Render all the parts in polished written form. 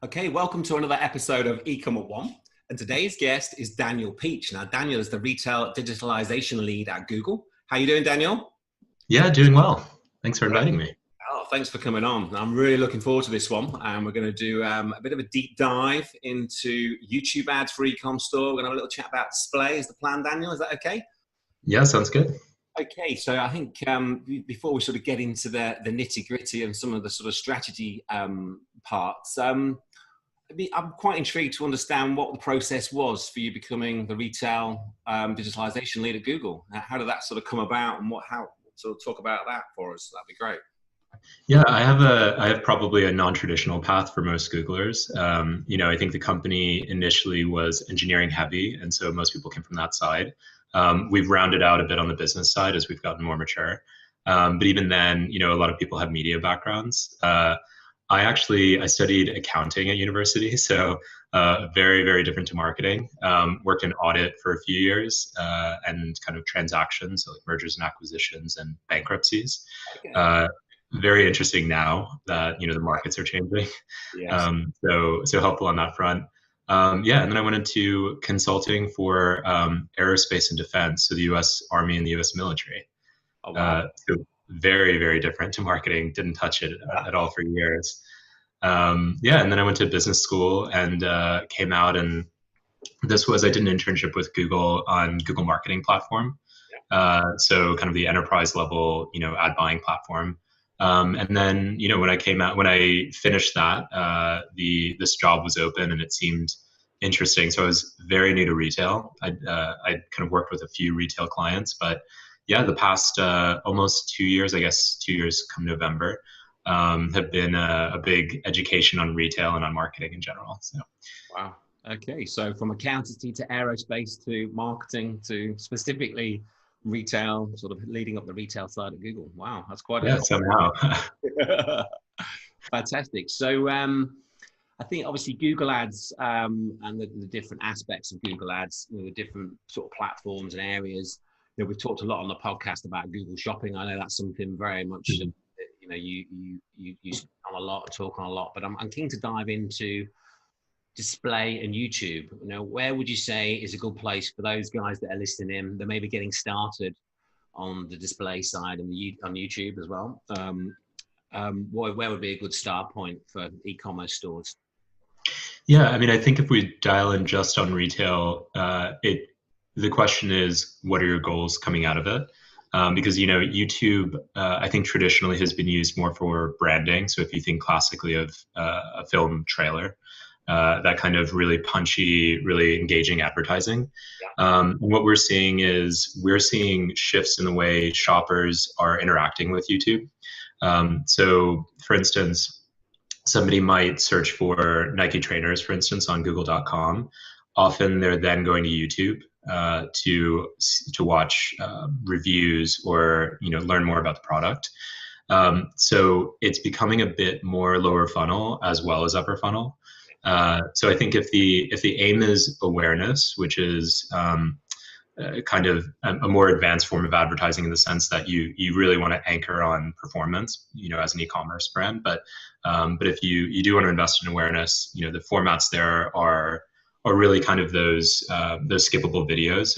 Okay, welcome to another episode of eCommerce One. And today's guest is Daniel Peach. Now, Daniel is the Retail Digitalization Lead at Google. How are you doing, Daniel? Yeah, doing well. Thanks for Great. inviting me. Oh, thanks for coming on. I'm really looking forward to this one. And we're going to do a bit of a deep dive into YouTube ads for eCom store. We're going to have a little chat about display. Is the plan, Daniel? Is that okay? Yeah, sounds good. Okay, so I think before we sort of get into the nitty gritty and some of the sort of strategy parts, I'm quite intrigued to understand what the process was for you becoming the retail digitalization lead at Google. How did that sort of come about, and how sort of talk about that for us? That'd be great. Yeah, I have probably a non-traditional path for most Googlers. I think the company initially was engineering heavy, and so most people came from that side. We've rounded out a bit on the business side as we've gotten more mature. But even then, a lot of people have media backgrounds. I studied accounting at university, so very, very different to marketing. Worked in audit for a few years and kind of transactions, so like mergers and acquisitions and bankruptcies. Okay. Very interesting now that the markets are changing. Yes. So helpful on that front. Yeah, and then I went into consulting for aerospace and defense, so the U.S. Army and the U.S. military. Oh wow. So very, very different to marketing. Didn't touch it at all for years. Yeah, and then I went to business school and came out, and I did an internship with Google on Google Marketing Platform. So kind of the enterprise level, ad buying platform. And then, when I finished that, this job was open and it seemed interesting. So I was very new to retail. I'd kind of worked with a few retail clients, but yeah, the past almost 2 years, I guess 2 years come November, have been a big education on retail and on marketing in general. So. Wow. Okay. So from accountancy to aerospace to marketing to specifically retail, sort of leading up the retail side of Google. Wow, that's quite Yeah, somehow. fantastic. So I think obviously Google Ads and the different aspects of Google Ads, the different sort of platforms and areas. We've talked a lot on the podcast about Google Shopping. I know that's something very much you on a lot, talk on a lot. But I'm keen to dive into display and YouTube. Where would you say is a good place for those guys that are listening in? They're maybe getting started on the display side and on YouTube as well. Where would be a good start point for e-commerce stores? Yeah, I mean, I think if we dial in just on retail, the question is, what are your goals coming out of it? Because YouTube, I think traditionally has been used more for branding. So if you think classically of a film trailer, that kind of really punchy, really engaging advertising. And what we're seeing shifts in the way shoppers are interacting with YouTube. So for instance, somebody might search for Nike trainers, for instance, on google.com. Often they're then going to YouTube to watch reviews or learn more about the product. So it's becoming a bit more lower funnel as well as upper funnel. So I think if the aim is awareness, which is kind of a more advanced form of advertising in the sense that you really want to anchor on performance, as an e-commerce brand. But if you do want to invest in awareness, the formats there are really kind of those skippable videos.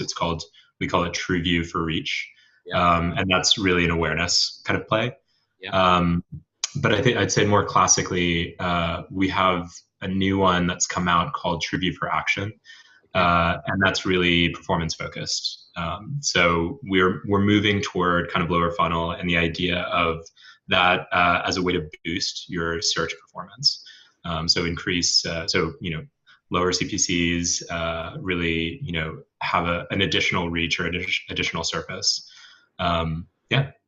We call it True View for Reach, and that's really an awareness kind of play. But I'd say more classically, we have a new one that's come out called True View for Action, and that's really performance focused. So we're moving toward kind of lower funnel and the idea of that as a way to boost your search performance. So lower CPCs, really have an additional reach or additional surface. And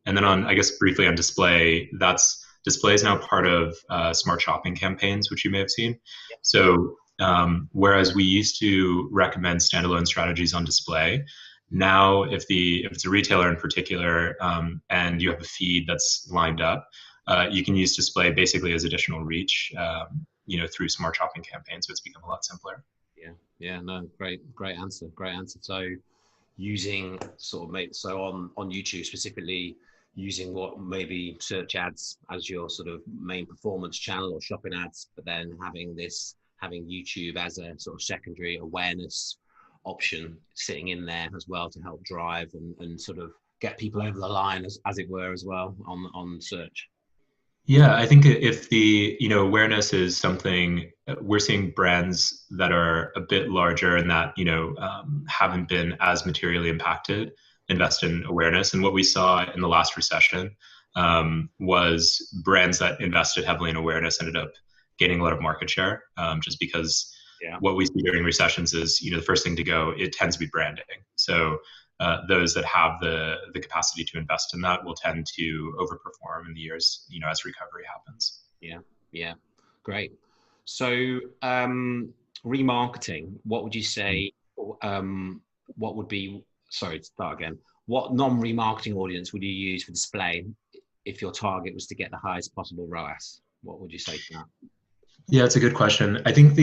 then I guess briefly on display, display is now part of smart shopping campaigns, which you may have seen. So whereas we used to recommend standalone strategies on display, now if it's a retailer in particular and you have a feed that's lined up, you can use display basically as additional reach, through smart shopping campaigns. So it's become a lot simpler. No, great answer. So using on YouTube specifically, using what maybe search ads as your sort of main performance channel or shopping ads, but then having YouTube as a sort of secondary awareness option sitting in there as well to help drive and sort of get people over the line as it were as well on search. Yeah, I think if the awareness is something, we're seeing brands that are a bit larger and that haven't been as materially impacted invest in awareness. And what we saw in the last recession was brands that invested heavily in awareness ended up gaining a lot of market share, just because what we see during recessions is the first thing to go, it tends to be branding. So those that have the capacity to invest in that will tend to overperform in the years, as recovery happens. Yeah, great. So remarketing, what would you say, what would be, sorry to start again, what non-remarketing audience would you use for display if your target was to get the highest possible ROAS? What would you say to that? Yeah, it's a good question. I think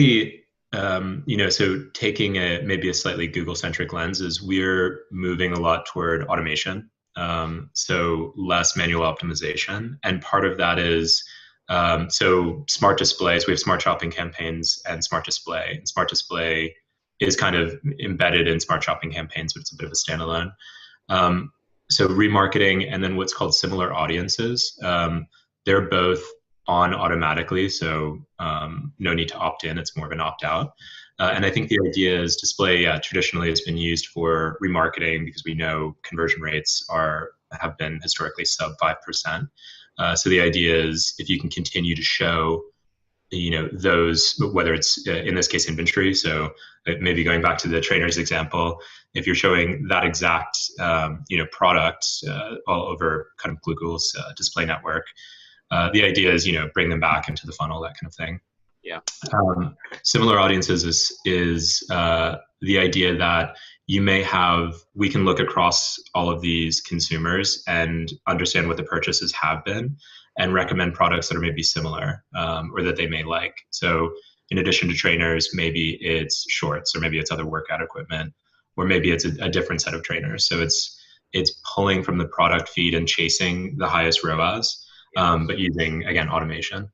so taking maybe a slightly Google-centric lens is we're moving a lot toward automation. So less manual optimization. And part of that is, so smart displays, we have smart shopping campaigns and smart display. And smart display is kind of embedded in smart shopping campaigns, but it's a bit of a standalone. So remarketing and then what's called similar audiences, they're both on automatically, so no need to opt in, it's more of an opt out. And I think the idea is display traditionally has been used for remarketing because we know conversion rates have been historically sub 5%. So the idea is if you can continue to show those, whether it's in this case inventory, so maybe going back to the trainer's example, if you're showing that exact product all over kind of Google's display network, the idea is bring them back into the funnel, that kind of thing. Yeah. Similar audiences is the idea that we can look across all of these consumers and understand what the purchases have been and recommend products that are maybe similar or that they may like. So in addition to trainers, maybe it's shorts or maybe it's other workout equipment, or maybe it's a different set of trainers. So it's pulling from the product feed and chasing the highest ROAS, but using, again, automation.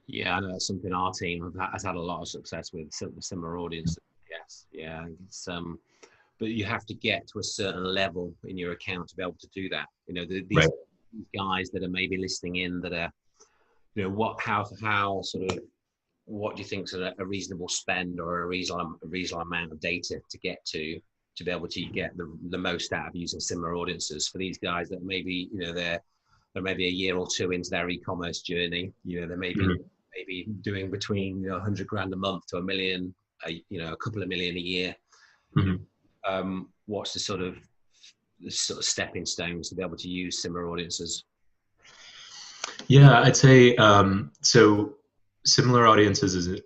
Yeah, I know that's something our team has had a lot of success with, similar audiences. Yes, yeah. It's, but you have to get to a certain level in your account to be able to do that. These guys that are maybe listening in that are, how sort of, what do you think is a reasonable spend or a reasonable amount of data to get to be able to get the most out of using similar audiences for these guys that maybe, they're maybe a year or two into their e-commerce journey, they may be maybe doing between 100 grand a month to $1 million, a couple of million a year. What's the sort of stepping stones to be able to use similar audiences? Yeah, I'd say so. Similar audiences is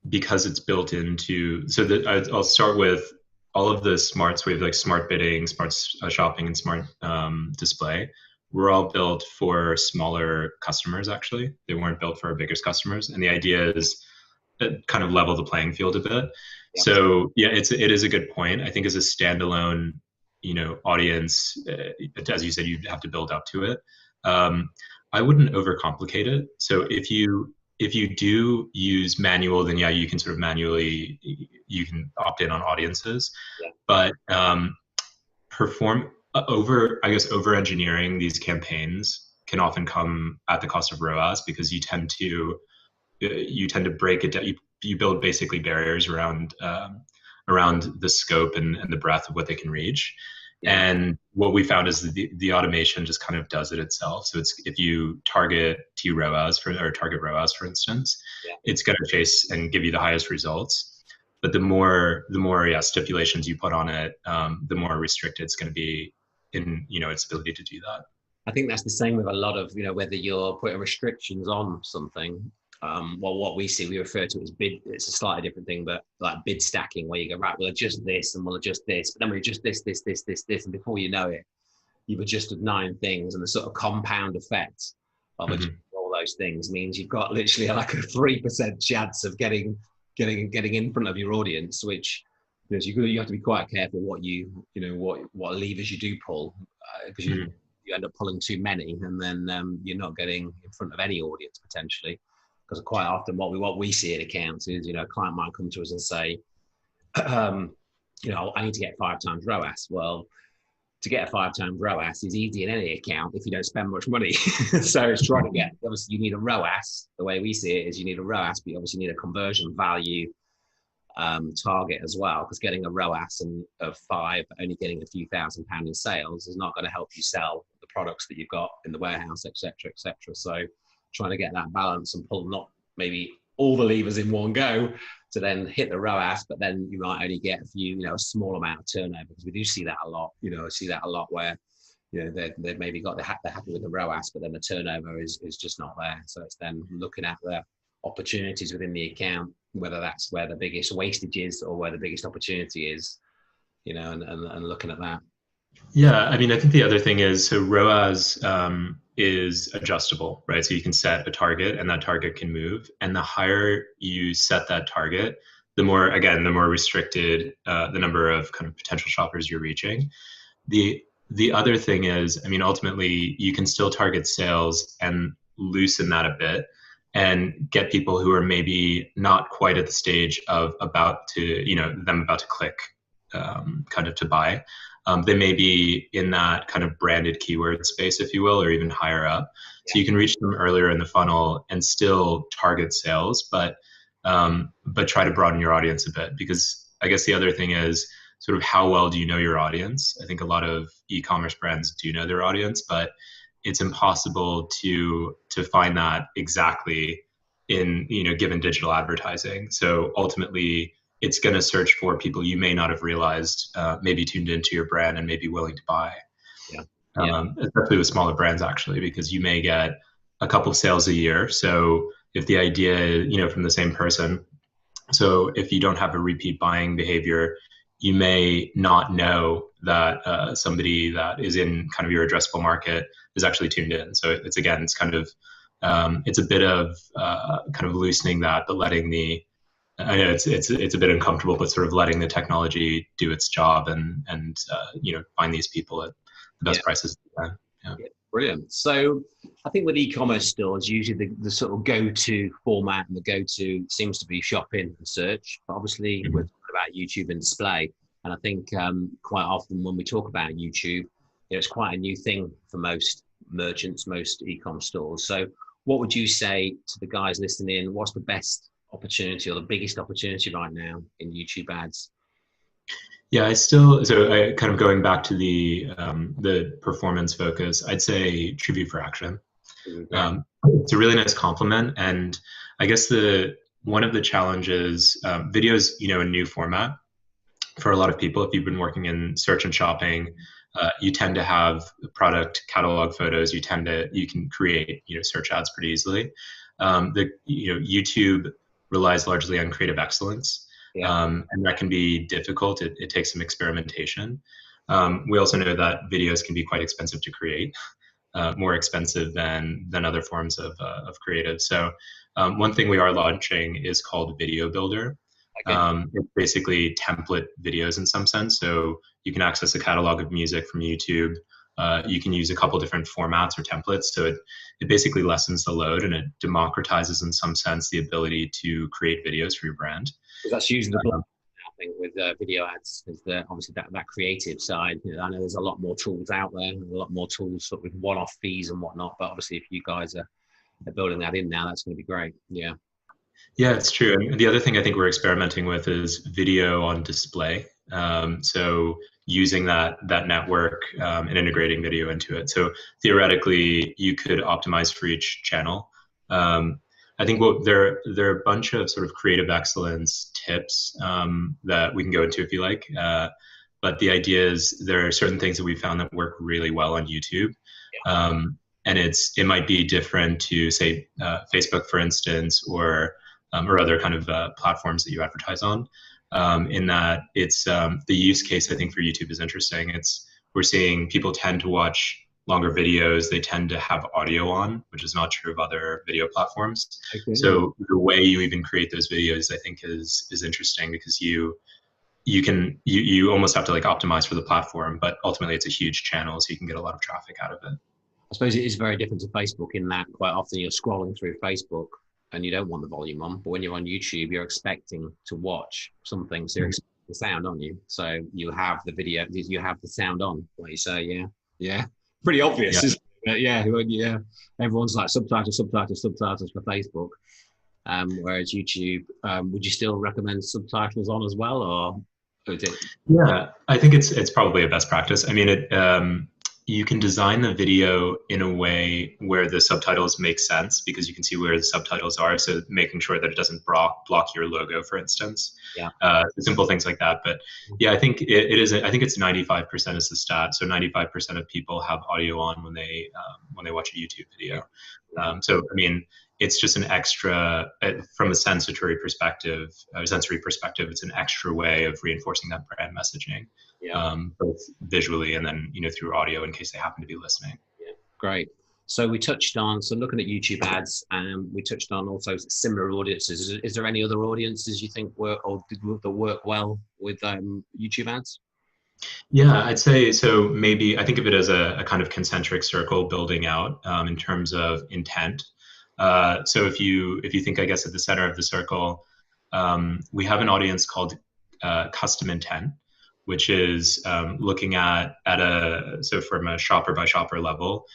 because it's built into. So I'll start with all of the smarts. We have like smart bidding, smart shopping, and smart display. We're all built for smaller customers. Actually, they weren't built for our biggest customers. And the idea is kind of level the playing field a bit. Yeah. So yeah, it is a good point. I think as a standalone, audience, as you said, you have to build up to it. I wouldn't overcomplicate it. So if you do use manual, then yeah, you can sort of manually, you can opt in on audiences, but over engineering these campaigns can often come at the cost of ROAS because you tend to break it down. You build basically barriers around the scope and the breadth of what they can reach. Yeah. And what we found is the automation just kind of does it itself. So it's, if you target ROAS, for instance, it's going to chase and give you the highest results. But the more stipulations you put on it, the more restricted it's going to be in its ability to do that. I think that's the same with a lot of whether you're putting restrictions on something. What we see, we refer to it as bid. It's a slightly different thing, but like bid stacking, where you go, right, we'll adjust this and we'll adjust this, but then we adjust this, and before you know it, you've adjusted 9 things, and the sort of compound effect of adjusting all those things means you've got literally like a 3% chance of getting in front of your audience, which you have to be quite careful what levers you do pull, because you end up pulling too many, and then you're not getting in front of any audience potentially. Because quite often what we see at accounts is, a client might come to us and say, I need to get 5 times ROAS. Well, to get a 5 times ROAS is easy in any account if you don't spend much money. So it's trying to get, obviously you need a ROAS. The way we see it is you need a ROAS, but you obviously need a conversion value target as well, because getting a ROAS of 5, only getting a few £1,000s in sales is not going to help you sell the products that you've got in the warehouse, etc., etc. So trying to get that balance and pull not maybe all the levers in one go to then hit the ROAS, but then you might only get a few, a small amount of turnover, because we do see that a lot. I see that a lot where, they've maybe they're happy with the ROAS, but then the turnover is just not there. So it's then looking at the opportunities within the account, whether that's where the biggest wastage is or where the biggest opportunity is, and looking at that. Yeah, I mean, I think the other thing is, so ROAS is adjustable, right? So you can set a target and that target can move. And the higher you set that target, the more restricted the number of kind of potential shoppers you're reaching. The other thing is, I mean, ultimately you can still target sales and loosen that a bit and get people who are maybe not quite at the stage of about to click kind of to buy. They may be in that kind of branded keyword space, if you will, or even higher up. So you can reach them earlier in the funnel and still target sales, but try to broaden your audience a bit. Because I guess the other thing is sort of how well do you know your audience? I think a lot of e-commerce brands do know their audience, but it's impossible to find that exactly in, given digital advertising. So ultimately, it's going to search for people you may not have realized, maybe tuned into your brand and may be willing to buy. Especially with smaller brands, actually, because you may get a couple of sales a year. So if the idea, from the same person, so if you don't have a repeat buying behavior, you may not know that somebody that is in kind of your addressable market is actually tuned in. So it's kind of, it's a bit of kind of loosening that, but letting I know it's a bit uncomfortable, but sort of letting the technology do its job and find these people at the best prices. Yeah. Brilliant. So I think with e-commerce stores, usually the sort of go-to format and the go-to seems to be shopping and search. But obviously, we're talking about YouTube and display. And I think quite often when we talk about YouTube, it's quite a new thing for most merchants, most e-com stores. So what would you say to the guys listening? What's the best opportunity or the biggest opportunity right now in YouTube ads? Yeah, I kind of going back to the performance focus, I'd say True View for Action. It's a really nice compliment. And I guess one of the challenges, videos, a new format for a lot of people. If you've been working in search and shopping, you tend to have product catalog photos. You can create, search ads pretty easily. YouTube relies largely on creative excellence. And that can be difficult. It takes some experimentation. We also know that videos can be quite expensive to create, more expensive than other forms of creative. So one thing we are launching is called Video Builder. It's basically template videos in some sense. So you can access a catalog of music from YouTube. You can use a couple different formats or templates. So it basically lessens the load and it democratizes in some sense the ability to create videos for your brand. That's using the blog, I think, with video ads, is obviously that creative side. I know there's a lot more tools out there, and a lot more tools sort of with one-off fees and whatnot. But obviously, if you guys are building that in now, that's going to be great. Yeah. Yeah, it's true. And the other thing I think we're experimenting with is video on display. So using that network and integrating video into it. So theoretically, you could optimize for each channel. I think there are a bunch of sort of creative excellence tips that we can go into if you like. But the idea is there are certain things that we found that work really well on YouTube. And it might be different to say Facebook, for instance, or other kind of platforms that you advertise on. In that it's the use case I think for YouTube is interesting. We're seeing people tend to watch longer videos. They tend to have audio on, which is not true of other video platforms. Okay. So the way you even create those videos, I think, is interesting because you you almost have to like optimize for the platform, but ultimately it's a huge channel, so you can get a lot of traffic out of it. I suppose it is very different to Facebook in that quite often you're scrolling through Facebook and you don't want the volume on, but when you're on YouTube, you're expecting to watch something, so you're expecting the sound on you. So you have the video, you have the sound on, like you say, yeah. Pretty obvious, isn't it? Yeah. Everyone's like subtitles for Facebook. Whereas YouTube, would you still recommend subtitles on as well, or is it? Yeah, I think it's probably a best practice. I mean, you can design the video in a way where the subtitles make sense because you can see where the subtitles are. So making sure that it doesn't block your logo, for instance. Yeah. Simple things like that. But yeah, I think it is. I think it's 95% is the stat. So 95% of people have audio on when they watch a YouTube video. So I mean, it's just an extra from a sensory perspective. It's an extra way of reinforcing that brand messaging. Yeah. Both visually and then through audio in case they happen to be listening. Yeah, great. So we touched on looking at YouTube ads, and we touched on also similar audiences. Is there any other audiences you think work well with YouTube ads? Yeah, I'd say so. Maybe I think of it as a kind of concentric circle building out in terms of intent. So if you think, I guess, at the center of the circle, we have an audience called custom intent, which is looking at so from a shopper by shopper level,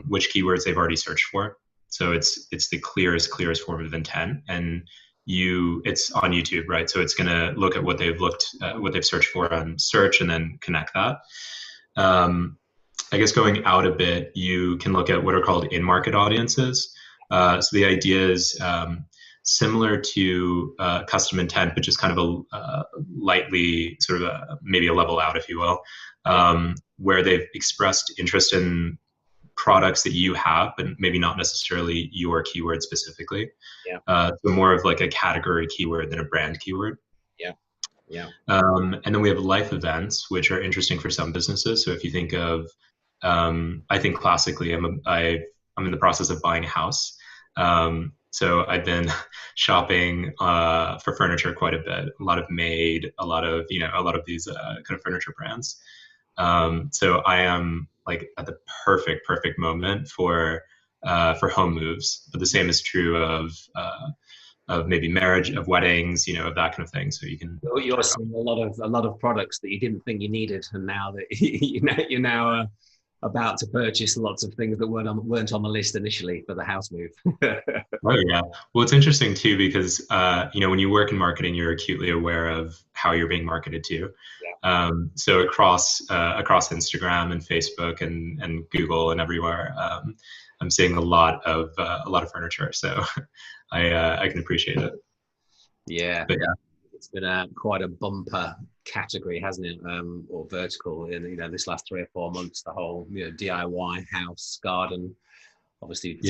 which keywords they've already searched for. So it's the clearest form of intent, and it's on YouTube, right? So it's going to look at what they've searched for on search and then connect that. I guess going out a bit, you can look at what are called in-market audiences. So the idea is similar to custom intent, but just kind of a lightly sort of maybe a level out, if you will, where they've expressed interest in products that you have, but maybe not necessarily your keyword specifically. So more of like a category keyword than a brand keyword. And then we have life events, which are interesting for some businesses. So if you think of, I think classically, I'm in the process of buying a house. So I've been shopping for furniture quite a bit. A lot of Made, a lot of these kind of furniture brands. So I am like at the perfect moment for home moves. But the same is true of maybe marriage, of weddings, of that kind of thing. So you're seeing a lot of products that you didn't think you needed, and now that you're now about to purchase lots of things that weren't on the list initially for the house move. Oh yeah. Well, it's interesting too because when you work in marketing, you're acutely aware of how you're being marketed to. So across Instagram and Facebook and Google and everywhere, I'm seeing a lot of furniture. So I can appreciate it. Yeah. It's been quite a bumper category, hasn't it? Or vertical in this last 3 or 4 months. The whole DIY house, garden, obviously,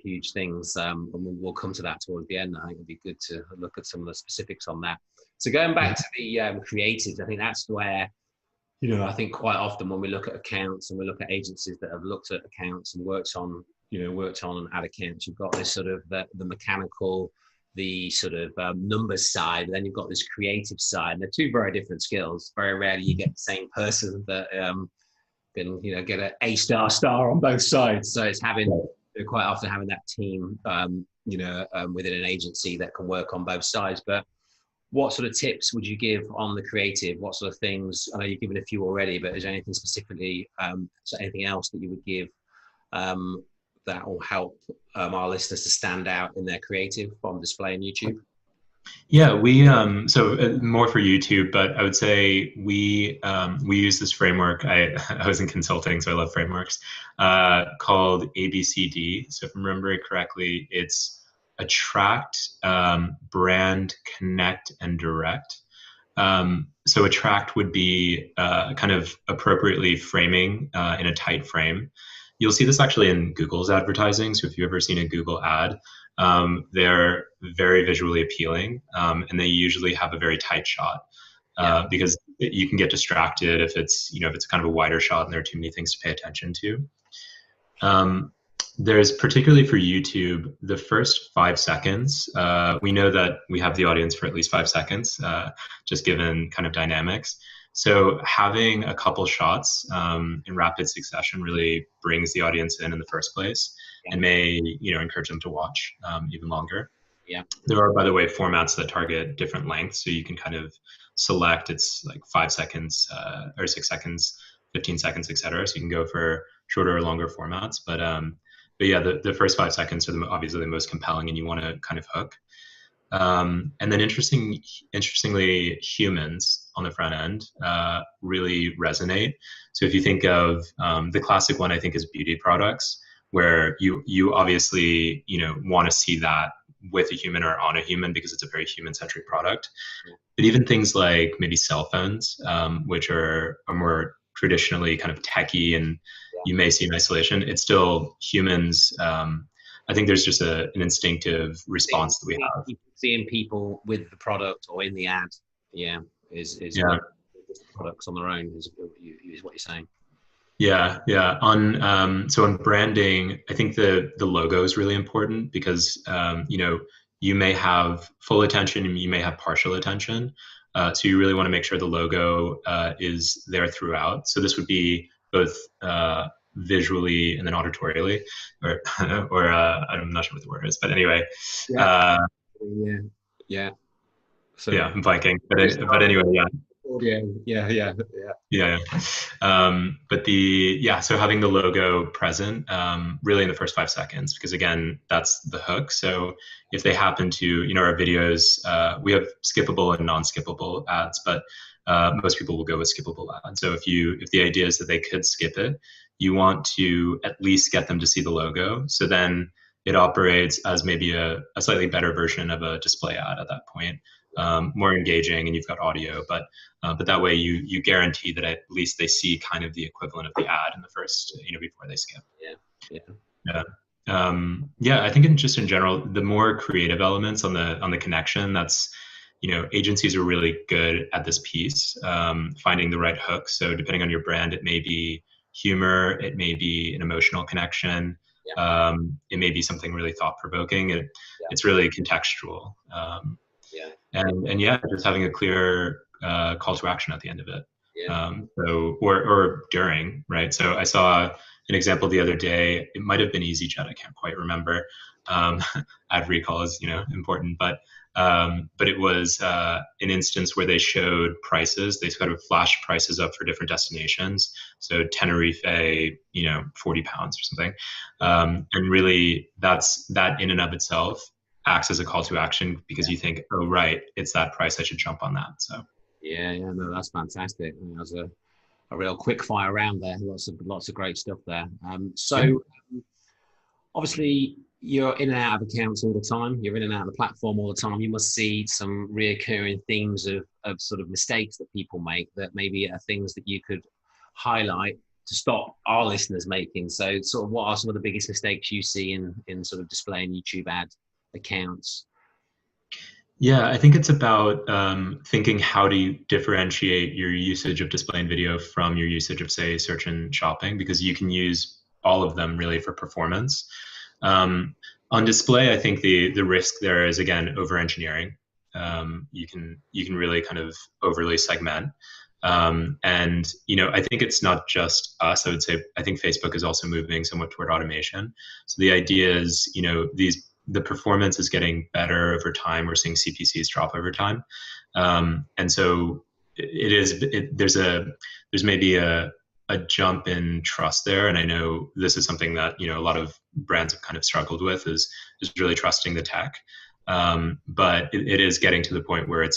huge things. And we'll come to that towards the end. I think it'd be good to look at some of the specifics on that. So going back to the creatives, I think that's where I think quite often when we look at accounts and we look at agencies that have looked at accounts and worked on ad accounts, you've got this sort of the mechanical, the sort of numbers side, and then you've got this creative side, and they're two very different skills. Very rarely you get the same person that can get an A-star on both sides. So it's quite often having that team within an agency that can work on both sides. But what sort of tips would you give on the creative? What sort of things? I know you've given a few already, but is there anything specifically, anything else that you would give that will help our listeners to stand out in their creative on display on YouTube? Yeah, we so more for YouTube, but I would say we use this framework. I was in consulting, so I love frameworks, called ABCD. So if I'm remembering correctly, it's attract, brand, connect, and direct. So attract would be kind of appropriately framing in a tight frame. You'll see this actually in Google's advertising. So if you've ever seen a Google ad, they're very visually appealing, and they usually have a very tight shot because you can get distracted if it's kind of a wider shot and there are too many things to pay attention to. there's particularly for YouTube, the first 5 seconds, we know that we have the audience for at least 5 seconds, just given kind of dynamics. So having a couple shots in rapid succession really brings the audience in the first place, and may, encourage them to watch even longer. Yeah. There are, by the way, formats that target different lengths, so you can kind of select, it's like 5 seconds or 6 seconds, 15 seconds, etc. So you can go for shorter or longer formats, but yeah, the first 5 seconds are obviously the most compelling, and you want to kind of hook. And then interestingly, humans on the front end really resonate. So if you think of the classic one, I think is beauty products, where you obviously want to see that with a human or on a human, because it's a very human-centric product. But even things like maybe cell phones, which are more traditionally kind of techie, and you may see in isolation, it's still humans. I think there's just an instinctive response that we have. Seeing people with the product or in the ad, is products on their own is what you're saying. Yeah. So on branding, I think the logo is really important, because you may have full attention and you may have partial attention. So you really want to make sure the logo is there throughout. So this would be both visually and then auditorially, or I'm not sure what the word is, but anyway. Yeah. So yeah, I'm blanking, but anyway, yeah. Audio, yeah. But so having the logo present really in the first 5 seconds, because again, that's the hook. So if they happen to, our videos, we have skippable and non-skippable ads, but most people will go with skippable ads. So if the idea is that they could skip it, you want to at least get them to see the logo. So then it operates as maybe a slightly better version of a display ad at that point. More engaging, and you've got audio, but that way you guarantee that at least they see kind of the equivalent of the ad in the first, before they skip. I think in general, the more creative elements on the connection, that's, agencies are really good at this piece, finding the right hook. So depending on your brand, it may be humor, it may be an emotional connection, it may be something really thought-provoking. It's really contextual. And just having a clear call to action at the end of it. Or during, right? So I saw an example the other day. It might have been EasyJet. I can't quite remember. Ad recall is, important, but it was an instance where they showed prices. They sort of flashed prices up for different destinations. So Tenerife, 40 pounds or something. And really, that in and of itself acts as a call to action, because you think, oh, right, it's that price, I should jump on that. So no, that's fantastic. That was a real quick fire round there. Lots of great stuff there. Obviously you're in and out of accounts all the time, you're in and out of the platform all the time. You must see some reoccurring themes of sort of mistakes that people make, that maybe are things that you could highlight to stop our listeners making. So sort of what are some of the biggest mistakes you see in sort of displaying YouTube ad accounts? Yeah, I think it's about thinking, how do you differentiate your usage of display and video from your usage of, say, search and shopping, because you can use all of them really for performance. On display, I think the risk there is, again, over engineering. You can really kind of overly segment. And I think it's not just us. I would say I think Facebook is also moving somewhat toward automation. So the idea is, the performance is getting better over time. We're seeing CPCs drop over time, and so there's maybe a jump in trust there. And I know this is something that a lot of brands have kind of struggled with, is really trusting the tech. But it is getting to the point where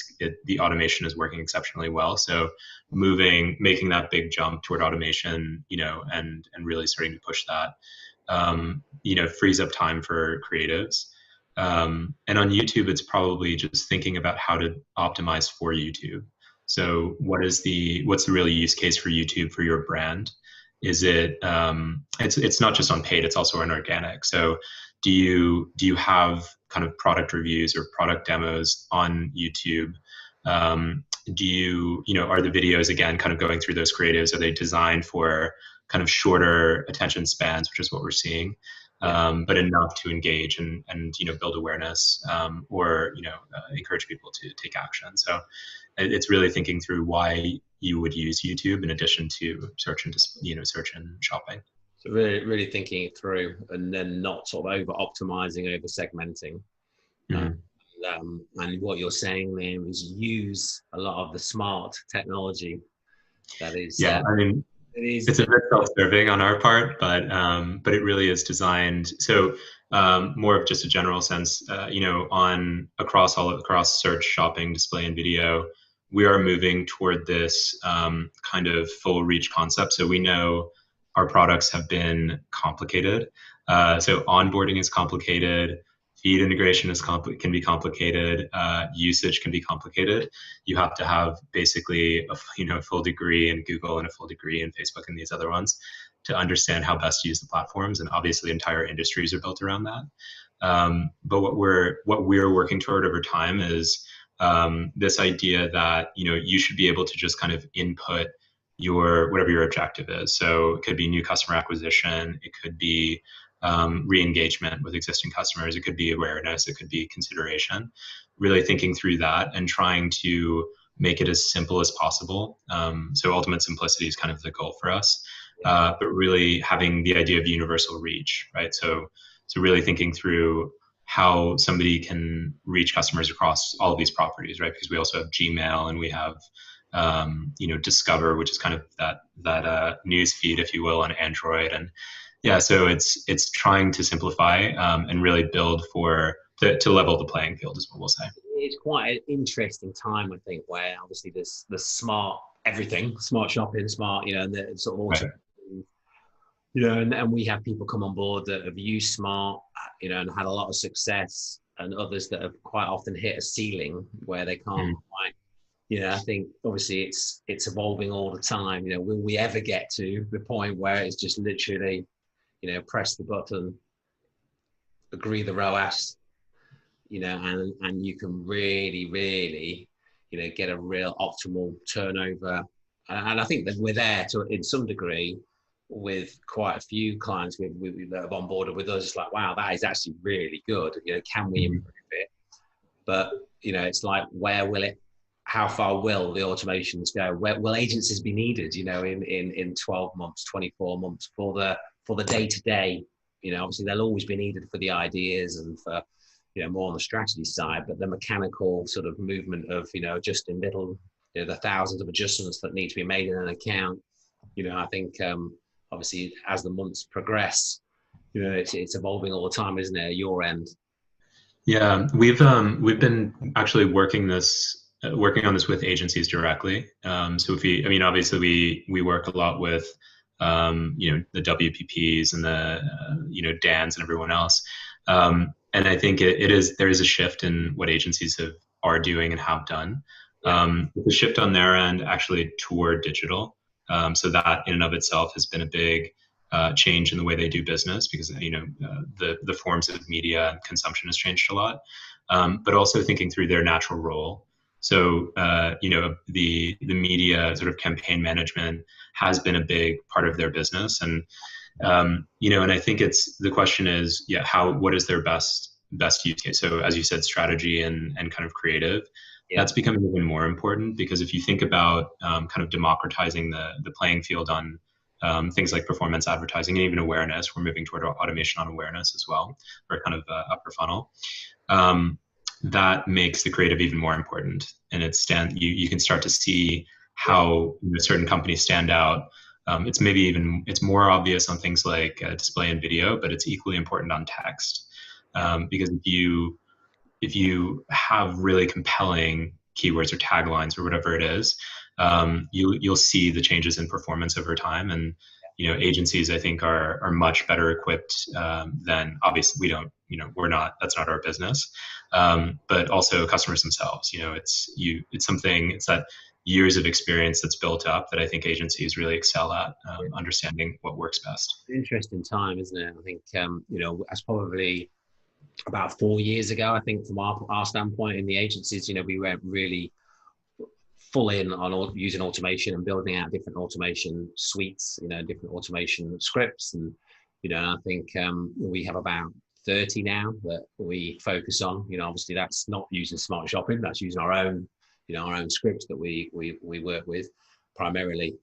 the automation is working exceptionally well. So making that big jump toward automation, and really starting to push that, frees up time for creatives. And on YouTube, it's probably just thinking about how to optimize for YouTube. So what's the real use case for YouTube for your brand? Is it, it's not just on paid, it's also on organic. So do you have kind of product reviews or product demos on YouTube? Do you are the videos, again, kind of going through those creatives? Are they designed for kind of shorter attention spans, which is what we're seeing? but enough to engage and build awareness, or encourage people to take action. So it's really thinking through why you would use YouTube in addition to search and search and shopping. So really thinking it through, and then not sort of over optimizing, over segmenting. And what you're saying there is use a lot of the smart technology that is. Yeah, I mean, it's a bit self-serving on our part, but it really is designed. So more of just a general sense, across search, shopping, display, and video, we are moving toward this kind of full reach concept. So we know our products have been complicated. So onboarding is complicated. Feed integration can be complicated. Usage can be complicated. You have to have basically a full degree in Google and a full degree in Facebook and these other ones to understand how best to use the platforms. And obviously, entire industries are built around that. But what we're working toward over time is this idea that you should be able to just kind of input whatever your objective is. So it could be new customer acquisition. It could be re-engagement with existing customers. It could be awareness. It could be consideration. Really thinking through that and trying to make it as simple as possible. So ultimate simplicity is kind of the goal for us, but really having the idea of universal reach, right? So really thinking through how somebody can reach customers across all of these properties, right? Because we also have Gmail and we have Discover, which is kind of that news feed, if you will, on Android. And yeah, so it's trying to simplify and really build to level the playing field, is what we'll say. It's quite an interesting time, I think, where obviously there's the smart everything, smart shopping, smart, and the sort of auto, right. And we have people come on board that have used smart, and had a lot of success, and others that have quite often hit a ceiling where they can't quite. I think obviously it's evolving all the time. Will we ever get to the point where it's just literally, press the button, agree the ROAS, and you can really, get a real optimal turnover. And I think that we're there in some degree with quite a few clients that have onboarded with us. It's like, wow, that is actually really good. Can we improve it? But, it's like, how far will the automations go? Where will agencies be needed, in 12 months, 24 months for the day-to-day? Obviously they'll always be needed for the ideas and for, more on the strategy side, but the mechanical sort of movement of, adjusting the thousands of adjustments that need to be made in an account. I think, obviously as the months progress, it's evolving all the time, isn't it, at your end? Yeah, we've been actually working on this with agencies directly. So obviously we work a lot with, the WPPs and the, DANs and everyone else. And I think there is a shift in what agencies are doing and have done. The shift on their end actually toward digital. So that in and of itself has been a big change in the way they do business, because the forms of media and consumption has changed a lot, but also thinking through their natural role. So the media sort of campaign management has been a big part of their business, and and I think the question is, what is their best use case? So as you said, strategy and kind of creative. That's becoming even more important, because if you think about kind of democratizing the playing field on things like performance advertising and even awareness, we're moving toward automation on awareness as well, or kind of upper funnel. That makes the creative even more important, and you can start to see how certain companies stand out. It's more obvious on things like display and video, but it's equally important on text, because if you have really compelling keywords or taglines or whatever it is, you'll see the changes in performance over time. And agencies, I think, are much better equipped than, obviously that's not our business, but also customers themselves. It's that years of experience that's built up that I think agencies really excel at, understanding what works best. Interesting time, isn't it? I think that's probably about 4 years ago. I think from our standpoint in the agencies, we went really full in on using automation and building out different automation suites, different automation scripts and You know, I think we have about 30 now that we focus on. You know, obviously that's not using smart shopping, that's using our own, you know, our own scripts that we work with primarily.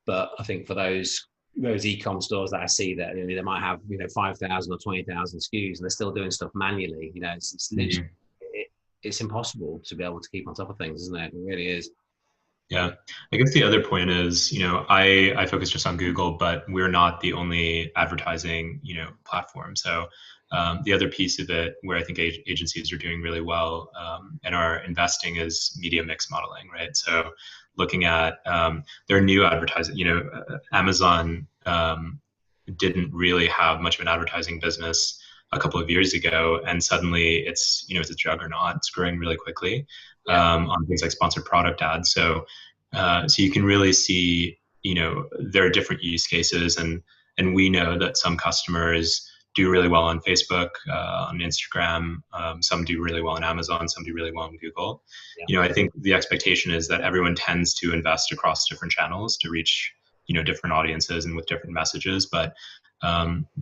But I think for those e-com stores that I see that, you know, they might have, you know, 5,000 or 20,000 SKUs and they're still doing stuff manually. You know, it's literally, it's impossible to be able to keep on top of things, isn't it? It really is. Yeah, I guess the other point is, you know, I focus just on Google, but we're not the only advertising, you know, platform. So the other piece of it where I think agencies are doing really well and are investing is media mix modeling, right? So looking at their new advertising, you know, Amazon didn't really have much of an advertising business a couple of years ago, and suddenly it's, you know, it's a juggernaut. It's growing really quickly on things like sponsored product ads. So so you can really see, you know, there are different use cases, and we know that some customers do really well on Facebook, on Instagram. Some do really well on Amazon. Some do really well on Google. You know, I think the expectation is that everyone tends to invest across different channels to reach, you know, different audiences and with different messages. But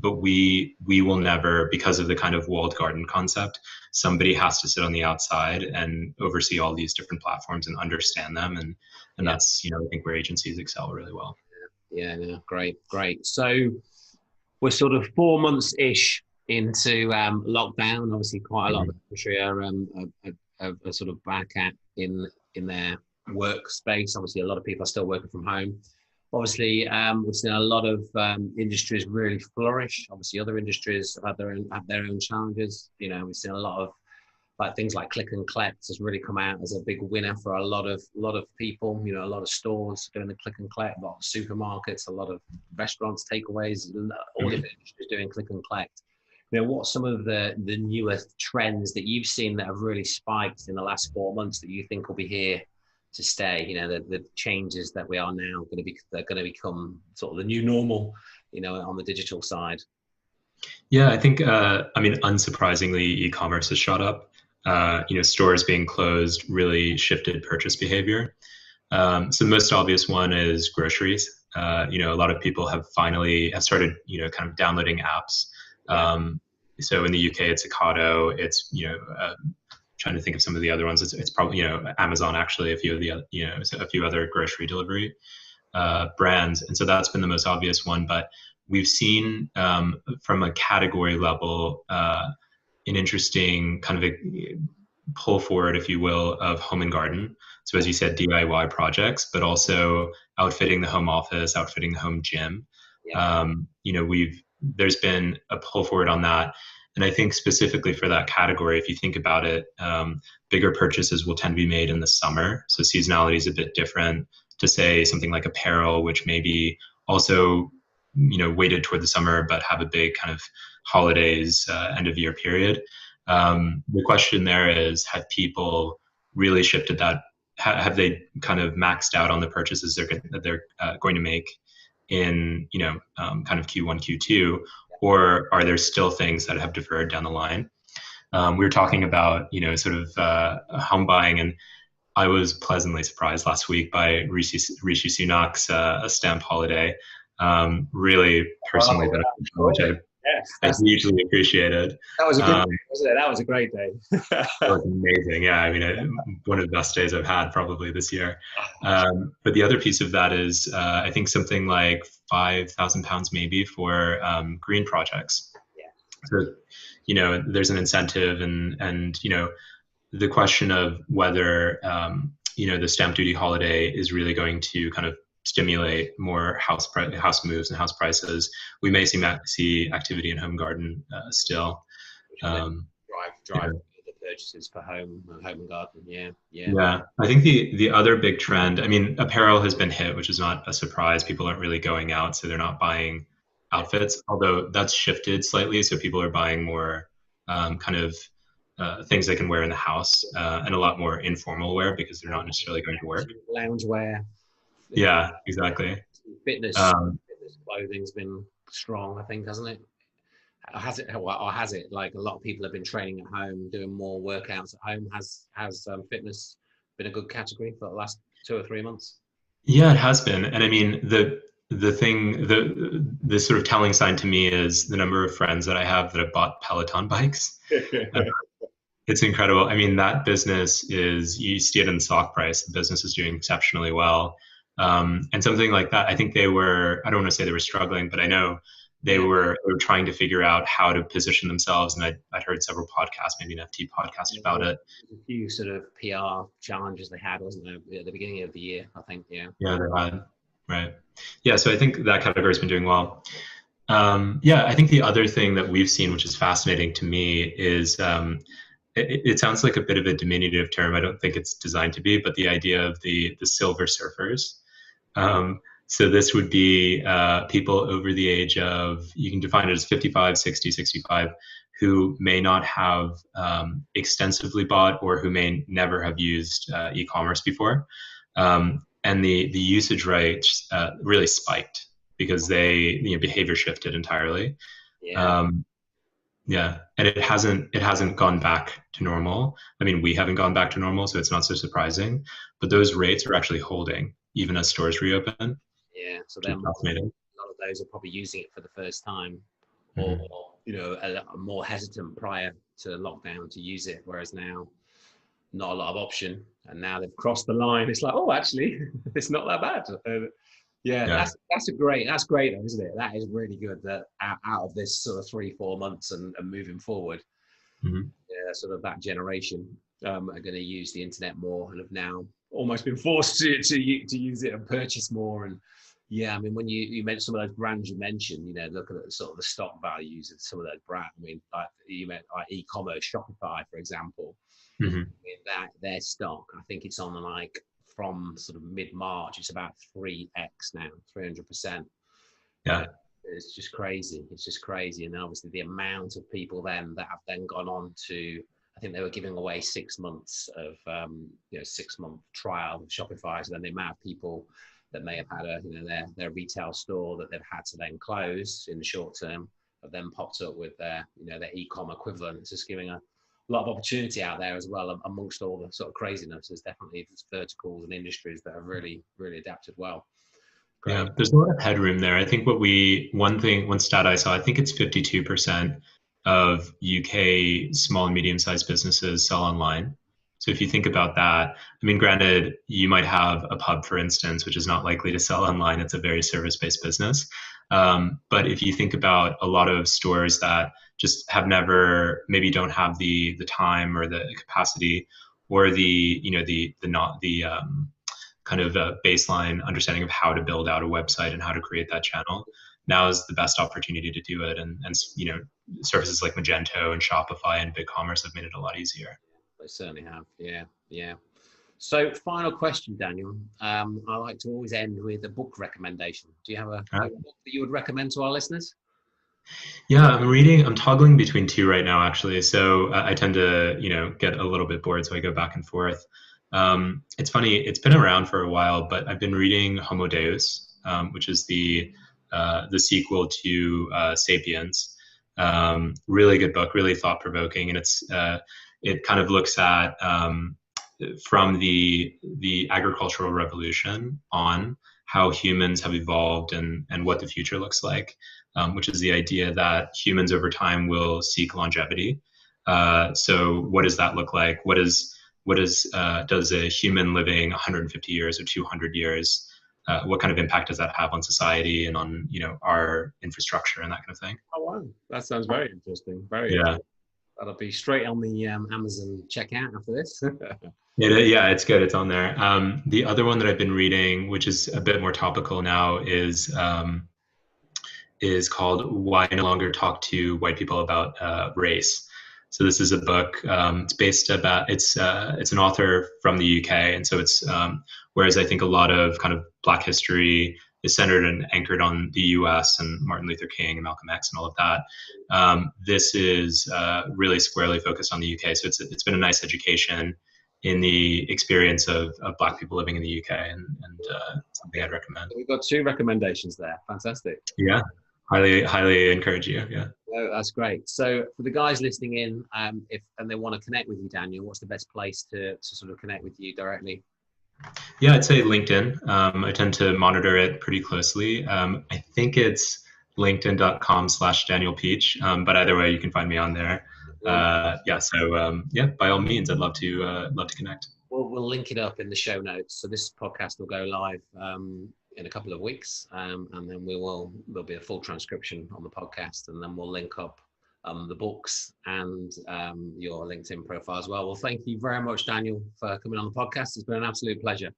we will never, because of the kind of walled garden concept, somebody has to sit on the outside and oversee all these different platforms and understand them. And that's, you know, I think where agencies excel really well. Yeah, great. So we're sort of 4 months-ish into lockdown. Obviously, quite a lot of the country are sort of back in their workspace. Obviously, a lot of people are still working from home. Obviously, we've seen a lot of industries really flourish. Obviously, other industries have their own challenges. You know, we've seen a lot of things like click and collect has really come out as a big winner for a lot of people. You know, a lot of stores doing the click and collect, a lot of supermarkets, a lot of restaurants, takeaways, all different industries doing click and collect. You know, what's some of the newest trends that you've seen that have really spiked in the last 4 months that you think will be here to stay? You know, the changes that we are now going to become sort of the new normal, you know, on the digital side. Yeah, I think, I mean, unsurprisingly, e-commerce has shot up. You know, stores being closed really shifted purchase behavior. So the most obvious one is groceries. You know, a lot of people have started, you know, kind of downloading apps. So in the UK, it's Ocado. It's, you know, trying to think of some of the other ones. It's probably, you know, Amazon, actually, a few of the, you know, a few other grocery delivery brands. And so that's been the most obvious one. But we've seen from a category level, an interesting kind of a pull forward, if you will, of home and garden. So as you said, DIY projects, but also outfitting the home office, outfitting the home gym. You know, there's been a pull forward on that. And I think specifically for that category, if you think about it, bigger purchases will tend to be made in the summer. So seasonality is a bit different to say something like apparel, which maybe also, you know, weighted toward the summer, but have a big kind of holidays, end of year period. The question there is, have people really shifted that? Have they kind of maxed out on the purchases they're going to make in, you know, kind of Q1, Q2, or are there still things that have deferred down the line? We were talking about, you know, sort of home buying, and I was pleasantly surprised last week by Rishi Sunak's stamp holiday. Really personally beneficial, which I hugely appreciated. That was a good day, wasn't it? That was a great day. That was amazing. Yeah, I mean, one of the best days I've had probably this year. But the other piece of that is, I think something like £5,000 maybe for green projects. So, you know, there's an incentive, and you know, the question of whether you know, the stamp duty holiday is really going to kind of stimulate more house moves and house prices. We may see activity in home garden still. Drive the purchases for home and garden. Yeah. I think the other big trend, I mean, apparel has been hit, which is not a surprise. People aren't really going out, so they're not buying outfits, although that's shifted slightly. So people are buying more kind of things they can wear in the house, and a lot more informal wear because they're not necessarily going to work. Lounge wear. Yeah, exactly. Fitness clothing's been strong, I think, hasn't it? Has it? Like, a lot of people have been training at home, doing more workouts at home. Has fitness been a good category for the last 2 or 3 months? Yeah, it has been. And I mean, the sort of telling sign to me is the number of friends that I have that have bought Peloton bikes. It's incredible. I mean, that business is, you see it in the stock price. The business is doing exceptionally well. And something like that, I think they were, I don't want to say they were struggling, but I know they were trying to figure out how to position themselves. And I'd heard several podcasts, maybe an FT podcast about it. A few sort of PR challenges they had, wasn't there, at the beginning of the year, I think, yeah. Yeah, they had, right. Yeah, so I think that category has been doing well. Yeah, I think the other thing that we've seen, which is fascinating to me, is it sounds like a bit of a diminutive term. I don't think it's designed to be, but the idea of the silver surfers. So this would be people over the age of, you can define it as 55, 60, 65, who may not have extensively bought or who may never have used e-commerce before. And the usage rates really spiked because behavior shifted entirely. Yeah. Yeah, and it hasn't gone back to normal. I mean, we haven't gone back to normal, so it's not so surprising. But those rates are actually holding even as stores reopen. Yeah, so then a lot of those are probably using it for the first time, or are more hesitant prior to lockdown to use it, whereas now not a lot of option, and now they've crossed the line. It's like, oh, actually, it's not that bad. Yeah. That's great though, isn't it? That is really good that out of this sort of 3-4 months and moving forward, sort of that generation are going to use the internet more and have now almost been forced to use it and purchase more. And I mean, when you mentioned some of those brands you mentioned, look at sort of the stock values of some of those brands. I mean, like you meant like eCommerce, Shopify, for example. I mean, that their stock, I think it's on like, from sort of mid-March, it's about 3x now, 300%. Yeah. It's just crazy. And then obviously the amount of people then that have then gone on to, I think they were giving away 6 months of, 6-month trial of Shopify. So then the amount of people that may have had their retail store that they've had to then close in the short term have then popped up with their e-com equivalent. It's just giving a lot of opportunity out there as well amongst all the sort of craziness. There's definitely verticals and industries that have really, really adapted well. Great. Yeah, there's a lot of headroom there. I think one stat I saw, I think it's 52% of UK small and medium-sized businesses sell online. So if you think about that, I mean, granted, you might have a pub, for instance, which is not likely to sell online. It's a very service-based business. But if you think about a lot of stores that just have never, maybe don't have the time or the capacity or the kind of baseline understanding of how to build out a website and how to create that channel, now is the best opportunity to do it. And services like Magento and Shopify and BigCommerce have made it a lot easier. They certainly have. Yeah. So I'm question, Daniel. I like to always end with a book recommendation. Do you have a book that you would recommend to our listeners? Yeah, I'm toggling between two right now, actually. So I tend to, get a little bit bored, so I go back and forth. It's funny, it's been around for a while, but I've been reading Homo Deus, which is the sequel to Sapiens. Really good book, really thought-provoking, and it kind of looks at from the agricultural revolution on how humans have evolved and what the future looks like, which is the idea that humans over time will seek longevity. So what does that look like? Does a human living 150 years or 200 years, what kind of impact does that have on society and on our infrastructure and that kind of thing? Oh wow, that sounds very interesting. Interesting. That'll be straight on the Amazon checkout after this. Yeah, it's good. It's on there. The other one that I've been reading, which is a bit more topical now, is called "Why No Longer Talk to White People About Race." So this is a book. It's an author from the UK, and so it's whereas I think a lot of kind of Black history is centered and anchored on the US and Martin Luther King and Malcolm X and all of that. This is really squarely focused on the UK. So it's been a nice education in the experience of Black people living in the UK, and something I'd recommend. We've got 2 recommendations there. Fantastic. Yeah, highly encourage you. Yeah. Oh, that's great. So for the guys listening in, if they want to connect with you, Daniel, what's the best place to sort of connect with you directly? Yeah, I'd say LinkedIn. I tend to monitor it pretty closely. I think it's linkedin.com/Daniel Peach. But either way, you can find me on there. Yeah. So yeah, by all means, I'd love to connect. We'll link it up in the show notes. So this podcast will go live in a couple of weeks, and then there'll be a full transcription on the podcast, and then we'll link up the books and your LinkedIn profile as well. Well, thank you very much, Daniel, for coming on the podcast. It's been an absolute pleasure.